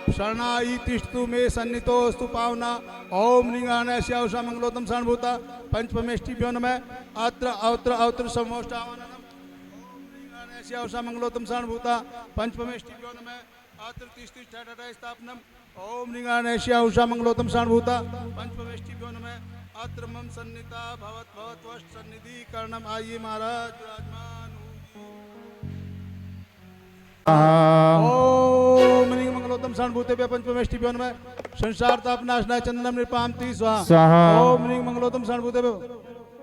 शरणाई तिष्ठतु मे सन्नितोस्तु पावना। ओम लिंगाणस्य उषा मंगलोतम शरणभूता पंचपमेष्टिभ्यो नमः। अत्र अवत्र अवत्र समोष्टावनम। ओम लिंगाणस्य उषा मंगलोतम शरणभूता पंचपमेष्टिभ्यो नमः। अत्र तिष्ठति स्थापनम। ओम लिंगाणस्य उषा मंगलोतम शरणभूता पंचपमेष्टिभ्यो नमः। अत्र मम सन्निता भवत भवत सन्निधि कर्णम। आइए महाराज विराजमान। ओम मंगलोतम शरणभूतेभ्यः पंचमेष्टिभ्यो नमः। संसार तापनाशनाय चंदनम नृपामति स्वाहा। ओम मंगलोतम शरणभूतेभ्यः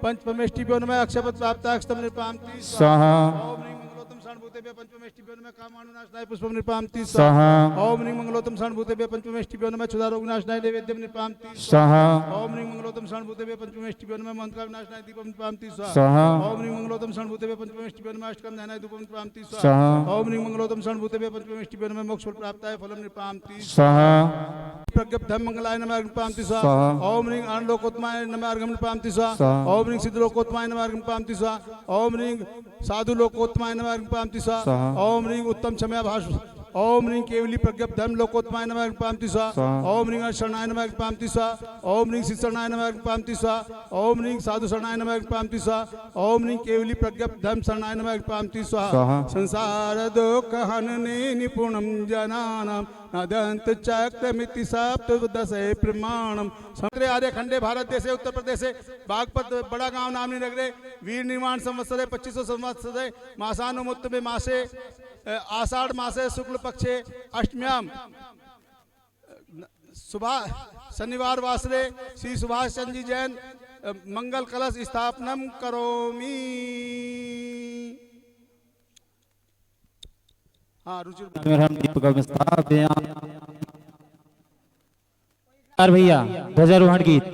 पंचमेष्टिभ्यो नमः। अक्षयपद प्राप्ताक्षतम नृपामति स्वाहा। ओम मंगलोतम शरणभूतेभ्यः पंचमेष्टिभ्यो नमः। कामानुनाशनाय पुष्पम नृपामति स्वाहा। ओम मंगलोतम शरणभूतेभ्यः पंचमेष्टिभ्यो नमः। क्षुधारोगनाशनाय नैवेद्यम नृपामति स्वाहा। ओम मंगलोतम शरणभूतेभ्यः पंचमेष्टिभ्यो नमः। मंत्र विनाशनाय दीपम नृपामति स्वाहा। ओम मंगलोतम शरणभूतेभ्यः पंचमेष्टिभ्यो नमः। अष्टकम ध्यानाय धूपम नृपामति स्वाहा। ओम मंगलोतम शरणभूतेभ्यः पंचमेष्टिभ्यो नमः। मोक्ष फल प्राप्ताय फलम नृपामति स्वाहा। प्रज्ञप्तम मंगलाय नमः नृपामति स्वाहा। ओम ह्रीं आनंदलोकोत्तमाय नमः अर्घम नृपामति स्वाहा। ओम ह्रीं सिद्धलोकोत्तमाय नमः अर्घम नृपामति स्वाहा। ओम ह्रीं साधु लोकोत्तमाय नमः अर्घम नृपामति स्वाहा। ओम ह्रीं उत्तम क्षमया भाष। ओम ह्रीं केवली प्रज्ञप्तम लोकोत्तमाय नमः अर्घम नृपामति स्वाहा। ओम ह्रीं शरणाय नमः अर्घम नृपामति स्वाहा। ओम ह्रीं शिशरणाय नमः अर्घम नृपामति स्वाहा। ओम ह्रीं साधु शरणाय नमः अर्घम नृपामति स्वाहा। ओम ह्रीं केवली प्रज्ञप्तम शरणाय नमः अर्घम नृपामति स्वाहा। संसार दुख हनने निपुणम जनानां नदंत चक्रमिति सप्तदशे प्रमाणम। समग्र आर्य खंडे भारत देशे उत्तर प्रदेश बागपत बड़ा गांव नामनी नगरे वीर निर्माण संवत्सरे 2500 संवत्सरे मासानुमुत्तमे मासे आषाढ़ मासे शुक्ल पक्षे अष्टम्याम सुबह शनिवार वासरे श्री सुभाष चंद्र जी जैन मंगल कलश स्थापनम करोमि। हाँ भैया ध्वजारोहण गीत।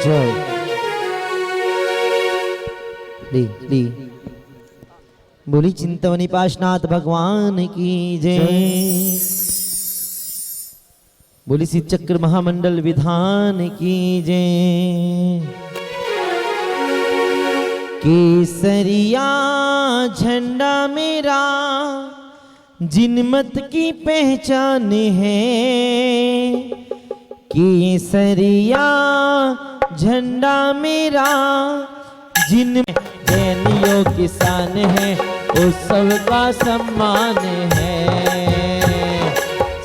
जय ली बोली चिंतवनी पाशनाथ भगवान की जय। बोली श्री चक्र महामंडल विधान की जय। केसरिया झंडा मेरा जिनमत की पहचान है। केसरिया झंडा मेरा जिनमें जैनियों किसान है उत्सव का सम्मान है।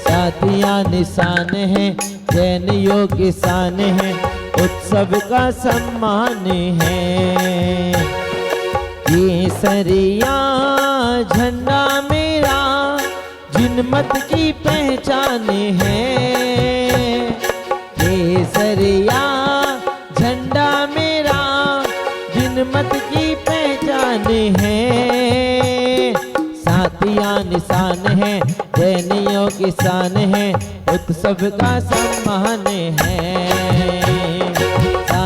साथिया निशान है जैनियों किसान है उत्सव का सम्मान है। केसरिया झंडा मेरा जिनमत की पहचान है। केसरिया झंडा मेरा जिनमत की पहचान है। साथिया निशान है जैनियों किसान है उत्सव का सम्मान है।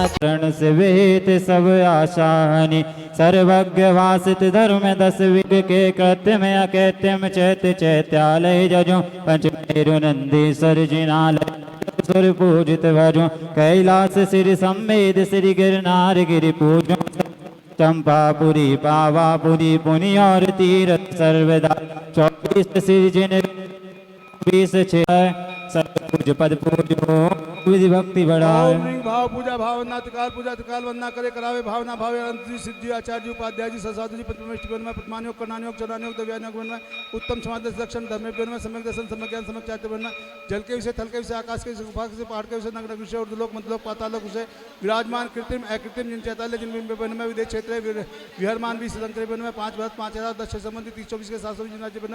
शरण से वेद सब आशानि सर्वज्ञ वासित धर्म 10 विग के कृत्य में अकृत्यम चैत्य चैत्यालय जजो पंचमेरु नंदीश्वर जिनालय सुर पूजित भजो कैलास श्री संवेद श्री गिरनार गिरि पूजो चंपापुरी पावापुरी पुनि और तीरथ सर्वदा 24 श्री जिन 20 पूज पद पूजो विधि भक्ति बढ़ाए। भाव पूजा भावना तकाल पूजा तकाल वंदना करे करावे भावना भावे अंतरी सिद्धि आचार्य उपाध्याय जी ससाधु जी पंचमेष्टि में प्रमाणयोग करनायोग चरणायोग दव्यायोग में उत्तम समाज दर्शन धर्म में सम्यक दर्शन सम्यक ज्ञान सम्यक चाहते बनना। जल के विषय थल के विषय आकाश के विषय गुफा के विषय पहाड़ के विषय नगर विषय और लोक मतलोक पातालोक विषय विराजमान कृत्रिम अकृत्रिम जिन चैताल्य जिन वन में विदेश क्षेत्र विहरमान भी सदंत्र वन में 5 भारत 5000 10 संबंधी 3024 के 700 जिन राज्य बन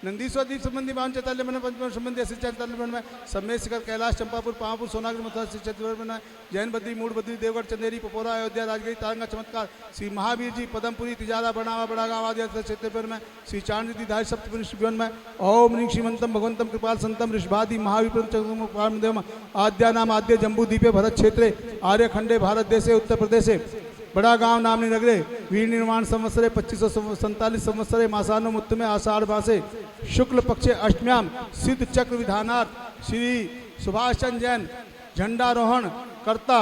नंदीश्वर द्वीप संबंधी बावन चैताल्य बन पंचम संबंधी 80 चैताल्य बन में समय शिखर कैलाश चंपापुर पावापुर सोनागिरी मथुरा छत्तीसगढ़ में जैन बद्री मूड बद्री देवगढ़ चंदेरी पपोरा अयोध्या राजगीर तारंगा चमत्कार श्री महावीर जी पदमपुरी तिजारा बनावा बड़ा गाँव आदि क्षेत्र में श्री चांदी धारी सप्तपुरी में ओम ऋषि श्रीमंतम भगवंतम कृपाल संतम ऋषभादि महावीर आद्या नाम आद्य जम्बू द्वीपे भरत क्षेत्रे आर्य खंडे भारत देशे उत्तर प्रदेशे बड़ा गांव नामनी नगरे वीर निर्माण संवत्सरे 2547 संवत्सरे मासानो मुत्तमे आषाढ़ मासे शुक्ल पक्षे अष्टम्याम सिद्ध चक्र विधानार्थ श्री सुभाष चंद्र जैन झंडारोहण करता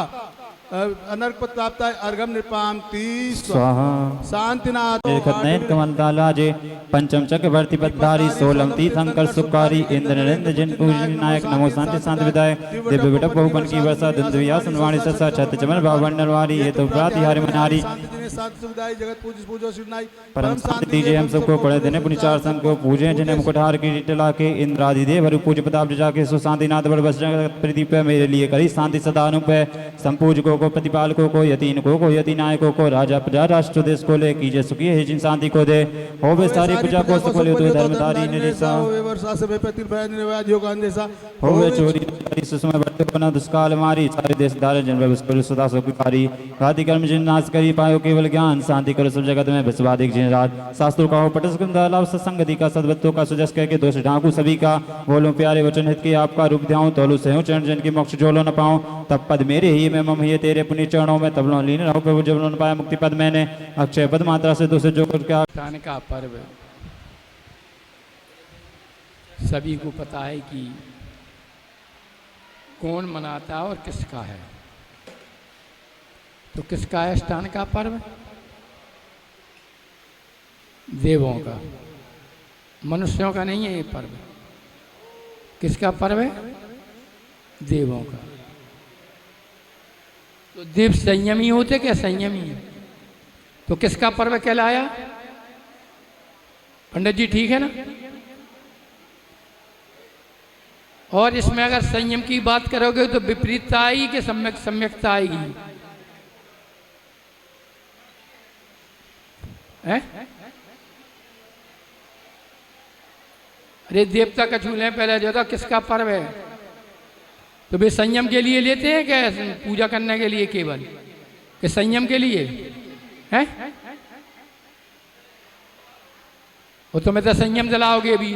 अनर्क पद प्राप्त अर्घम नृपामति स्वाहा शांतिनाथ खतनयन कमलतालाजे पंचम चक्रवर्ती पदधारी सोलम तीर्थंकर सुखारी इंद्र नरेंद्र जिन पूजन नायक नमो शांति शांति विदायक दिव्य विटप बहुपन की वर्षा दंतव्या सुनवाणी ससा छत चमन बावन नरवारी ये तो प्रातिहारी मनारी जगत पूज पूजो सिरनाई परम शांति दीजिए हम सबको पढ़े देने पुण्य चार संघ को पूजे जिन्हें मुकुटहार की टिला के इंद्रादि देव पूज प्रताप जाके सुशांतिनाथ बड़ बस प्रदीप मेरे लिए करी शांति सदा अनुप संपूजकों को प्रतिपालकों को यतीनकों को यति नायकों को राजा प्रजा राष्ट्र देश को ले कीजिए सुखी है जिन शांति को दे हो वे सारी प्रजा को सुख ले तो धर्मधारी निरेशा हो वे चोरी सुषमा बढ़ते बना दुष्काल मारी सारे देश धारे जन व्यवस्था सदा सुखकारी घाती कर्म जिन नाश करी पायो केवल ज्ञान शांति करो सब जगत में विश्वादिक जिन रात शास्त्रों का हो पट सुगंधा लाभ सत्संगति का सद्वत्तों का सुजस कह के दोष ढांकू सभी का बोलो प्यारे वचन हित के आपका रूप ध्याऊं तोलू से चरण जन की मोक्ष जोलो न पाऊं तब पद मेरे ही मैं मम ही तेरे पुण्य चरणों में तब लीन रहो प्रभु जब न पाया मुक्ति पद मैंने अक्षय पद मात्रा से दूसरे जो कुछ क्या स्थान का पर्व सभी को पता है कि कौन मनाता है और किसका है। तो किसका है स्थान का पर्व? देवों का, मनुष्यों का नहीं है ये पर्व। किसका पर्व है? देवों का। तो देव संयमी होते क्या? संयमी है। तो किसका पर्व कहलाया? पंडित जी ठीक है ना? और इसमें अगर संयम की बात करोगे तो विपरीतता आएगी कि सम्यकता आएगी? है? अरे देवता का झूले पहले जो था किसका पर्व है? तो वे संयम के लिए लेते हैं क्या? पूजा करने के लिए केवल कि संयम के लिए है? वो तो मैं तो संयम जलाओगे अभी,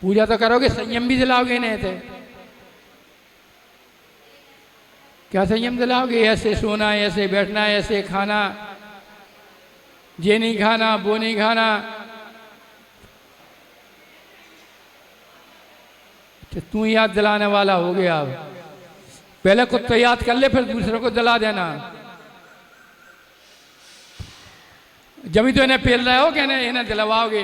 पूजा तो करोगे, संयम भी जलाओगे नहीं थे? क्या संयम जलाओगे? ऐसे सोना, ऐसे बैठना, ऐसे खाना, ये नहीं खाना, वो नहीं खाना। तो तू याद दिलाने वाला हो गया। अब पहले खुद तो याद कर ले, फिर दूसरों को दिला देना। जब ही तो इन्हें पेल रहे हो कि इन्हें दिलवाओगे।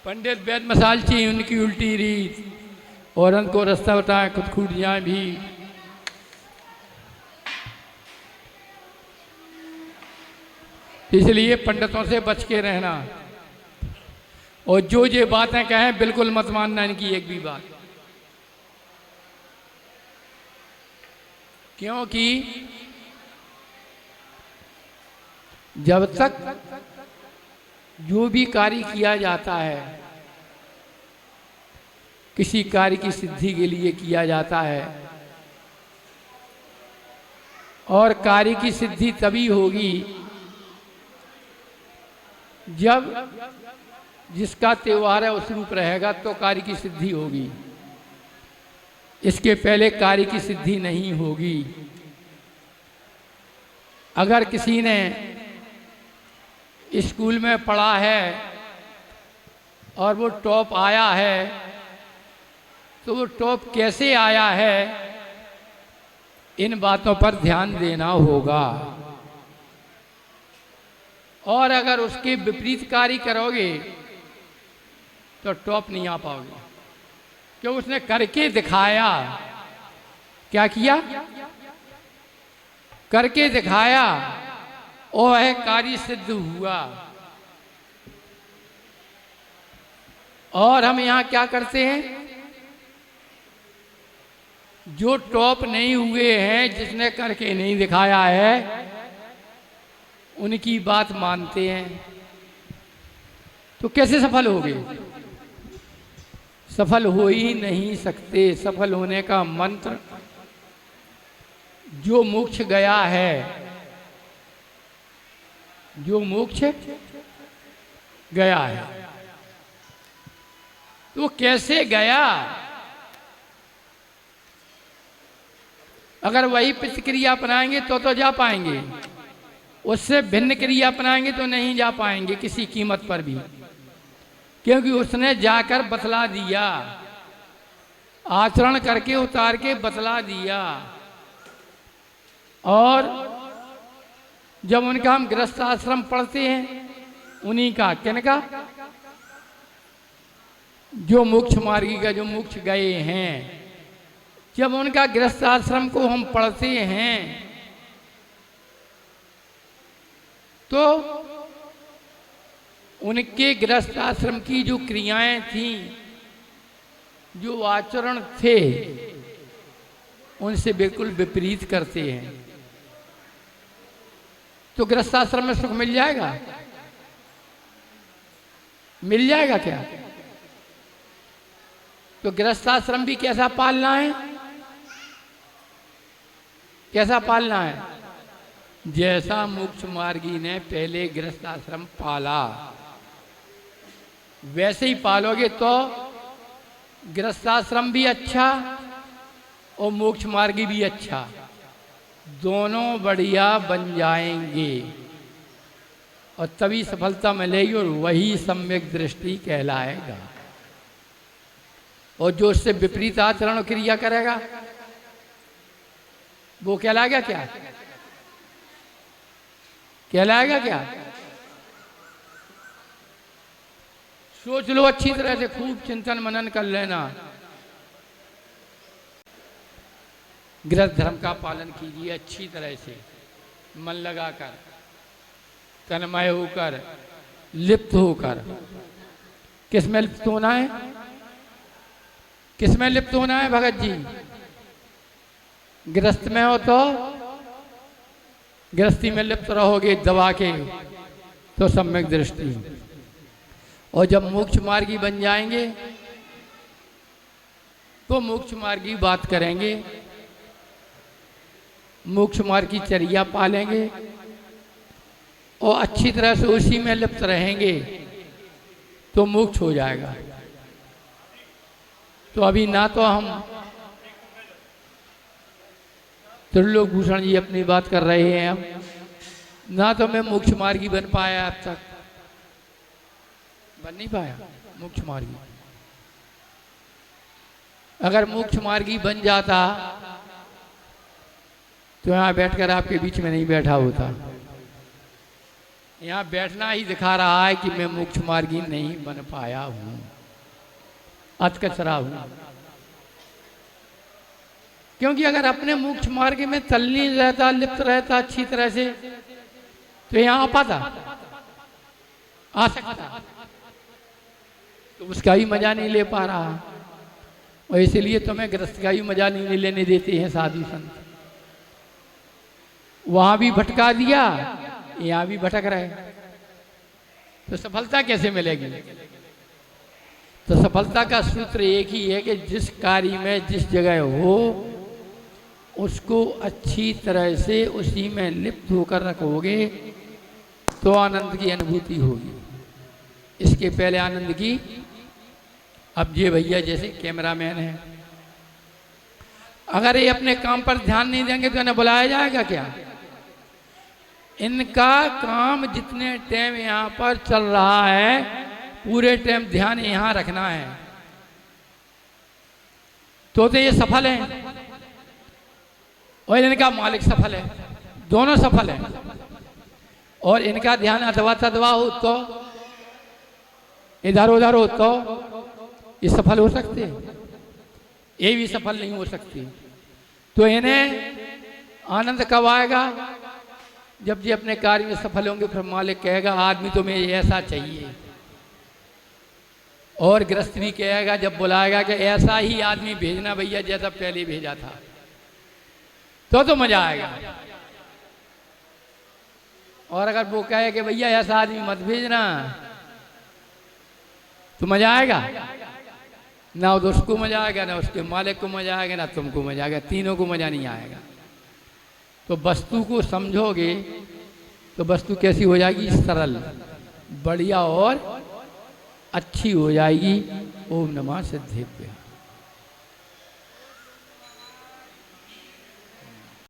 पंडित वैद मसालची उनकी उल्टी रीत, औरत को रास्ता बताए खुद छूट जाए भी। इसलिए पंडितों से बच के रहना, और जो ये बातें कहें बिल्कुल मत मानना इनकी एक भी बात, क्योंकि जब तक जो भी कार्य किया जाता है, किसी कार्य की सिद्धि के लिए किया जाता है, और कार्य की सिद्धि तभी होगी जब जिसका त्योहार है उस रूप रहेगा तो कार्य की सिद्धि होगी। इसके पहले कार्य की सिद्धि नहीं होगी। अगर किसी ने स्कूल में पढ़ा है और वो टॉप आया है, तो वो टॉप कैसे आया है, इन बातों पर ध्यान देना होगा। और अगर उसके विपरीत कार्य करोगे तो टॉप नहीं आ पाओगे, क्यों? उसने करके दिखाया। क्या किया? करके दिखाया, और वह कार्य सिद्ध हुआ। और हम यहाँ क्या करते हैं? जो टॉप नहीं हुए हैं, जिसने करके नहीं दिखाया है, उनकी बात मानते हैं। तो कैसे सफल होगे? सफल हो ही नहीं सकते। सफल होने का मंत्र जो मोक्ष गया है, जो मोक्ष गया है, तो कैसे गया? अगर वही प्रतिक्रिया अपनाएंगे तो जा पाएंगे, उससे भिन्न क्रिया अपनाएंगे तो नहीं जा पाएंगे किसी कीमत पर भी। क्योंकि उसने जाकर बतला दिया, आचरण करके उतार के बतला दिया। और जब उनका हम गृहस्थ आश्रम पढ़ते हैं, उन्हीं का, किनका, जो मोक्ष मार्गी का, जो मोक्ष गए हैं, जब उनका गृहस्थ आश्रम को हम पढ़ते हैं तो उनके गृहस्थ आश्रम की जो क्रियाएं थीं, जो आचरण थे, उनसे बिल्कुल विपरीत करते हैं। तो गृहस्थ आश्रम में सुख मिल जाएगा? मिल जाएगा क्या? तो गृहस्थ आश्रम भी कैसा पालना है? कैसा पालना है? जैसा मोक्ष मार्गी ने पहले गृहस्थ आश्रम पाला, वैसे ही पालोगे तो गृहस्थाश्रम भी अच्छा और मोक्ष मार्गी भी अच्छा, दोनों बढ़िया बन जाएंगे और तभी सफलता मिलेगी और वही सम्यक दृष्टि कहलाएगा। और जो उससे विपरीत आचरण और क्रिया करेगा वो कहलाएगा क्या? कहलाएगा क्या? सोच लो अच्छी तरह से, खूब चिंतन मनन कर लेना। गृहस्थ धर्म का पालन कीजिए अच्छी तरह से, मन लगाकर, तन्मय होकर, लिप्त होकर। किस में लिप्त होना है? किस में लिप्त होना है भगत जी? गृहस्थ में हो तो गृहस्थी में लिप्त रहोगे दबा के तो सम्यक दृष्टि, और जब मोक्ष मार्गी बन जाएंगे तो मोक्ष मार्गी बात करेंगे, मोक्ष मार्ग की चर्या पालेंगे और अच्छी तरह से उसी में लिप्त रहेंगे तो मोक्ष हो जाएगा। तो अभी ना तो हम त्रिलोक भूषण जी अपनी बात कर रहे हैं, हम ना तो मैं मोक्ष मार्गी बन पाया, अब तक बन नहीं पाया मोक्ष मार्गी। अगर मोक्ष मार्गी बन जाता तो यहाँ बैठकर आपके बीच में नहीं बैठा होता। यहाँ बैठना ही दिखा रहा है कि मैं मोक्ष मार्गी नहीं बन पाया हूं, अधकचरा हूं। क्योंकि अगर अपने मोक्ष मार्ग में तल्लीन रहता, लिप्त रहता अच्छी तरह से, तो यहाँ आ पाता, आ सकता, तो उसका भी मजा नहीं ले पा रहा। और इसीलिए तुम्हें गृहस्थ का भी मजा नहीं लेने देते हैं साधु संत। वहां भी भटका दिया, यहाँ भी भटक रहे, तो सफलता कैसे मिलेगी? तो सफलता का सूत्र एक ही है कि जिस कार्य में जिस जगह हो उसको अच्छी तरह से उसी में लिप्त होकर रखोगे तो आनंद की अनुभूति होगी। इसके पहले आनंद की, अब ये भैया जैसे कैमरामैन है, अगर ये अपने काम पर ध्यान नहीं देंगे तो इन्हें बुलाया जाएगा क्या? इनका काम जितने टाइम यहाँ पर चल रहा है पूरे टाइम ध्यान यहाँ रखना है, तो ये सफल है और इनका मालिक सफल है, दोनों सफल हैं। और इनका ध्यान अथवा तदवा हो तो, इधर उधर हो तो ये सफल हो सकते, ये भी सफल नहीं हो सकती। तो इन्हें आनंद कब आएगा? जब ये अपने कार्य में सफल होंगे, फिर मालिक कहेगा आदमी तुम्हें ऐसा चाहिए। और गृहस्थ भी कहेगा जब बुलाएगा कि ऐसा ही आदमी भेजना भैया जैसा पहले भेजा था, तो मजा आएगा। और अगर वो कहे कि भैया ऐसा आदमी मत भेजना, तो मजा आएगा ना? उसको मजा आएगा ना उसके मालिक को मजा आएगा ना तुमको मजा आएगा, तीनों को मजा नहीं आएगा। तो वस्तु को समझोगे तो वस्तु कैसी हो जाएगी? सरल, बढ़िया और अच्छी हो जाएगी। ओम नमः सिद्धेभ्यः।